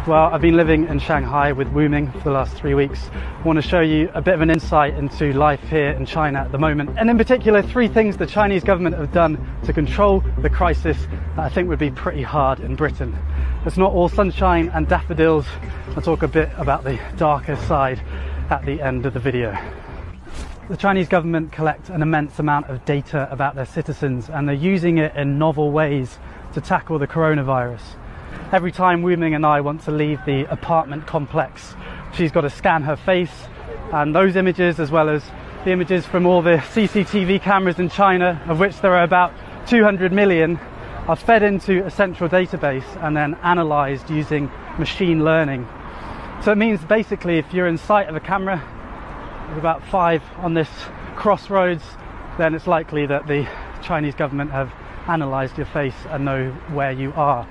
Well, I've been living in Shanghai with Wuming for the last 3 weeks. I want to show you a bit of an insight into life here in China at the moment, and in particular 3 things the Chinese government have done to control the crisis that I think would be pretty hard in Britain. It's not all sunshine and daffodils. I'll talk a bit about the darker side at the end of the video. The Chinese government collect an immense amount of data about their citizens, and they're using it in novel ways to tackle the coronavirus. Every time Wuming and I want to leave the apartment complex, she's got to scan her face, and those images, as well as the images from all the CCTV cameras in China, of which there are about 200 million, are fed into a central database and then analysed using machine learning. So it means basically if you're in sight of a camera, there's about 5 on this crossroads, then it's likely that the Chinese government have analysed your face and know where you are.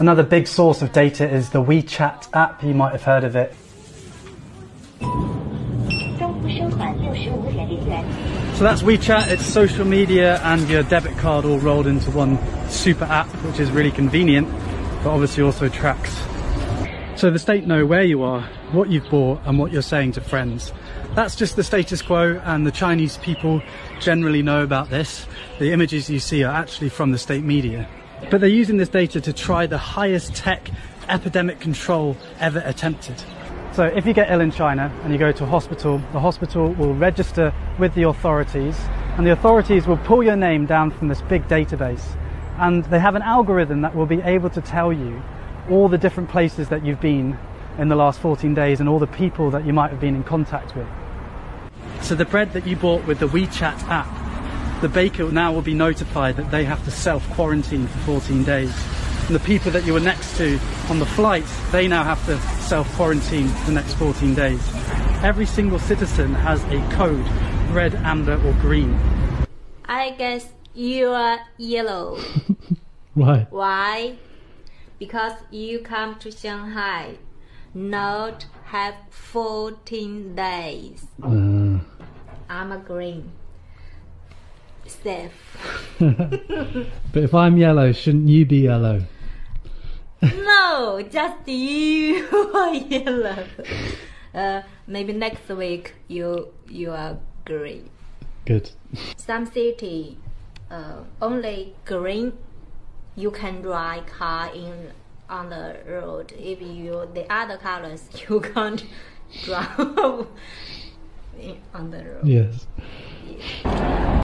Another big source of data is the WeChat app. You might have heard of it. So that's WeChat. It's social media and your debit card all rolled into one super app, which is really convenient, but obviously also tracks. So the state know where you are, what you've bought, and what you're saying to friends. That's just the status quo, and the Chinese people generally know about this. The images you see are actually from the state media. But they're using this data to try the highest tech epidemic control ever attempted. So if you get ill in China and you go to a hospital, the hospital will register with the authorities, and the authorities will pull your name down from this big database. And they have an algorithm that will be able to tell you all the different places that you've been in the last 14 days and all the people that you might have been in contact with. So the bread that you bought with the WeChat app, the baker now will be notified that they have to self-quarantine for 14 days. And the people that you were next to on the flight, they now have to self-quarantine for the next 14 days. Every single citizen has a code, red, amber or green. I guess you are yellow. Why? Why? Because you come to Shanghai, not have 14 days. I'm a green. Safe. But if I'm yellow, shouldn't you be yellow? No, just you are yellow. Maybe next week you are green. Good. Some city only green. You can drive car on the road. If you the other colors, you can't drive on the road. Yes. Yeah.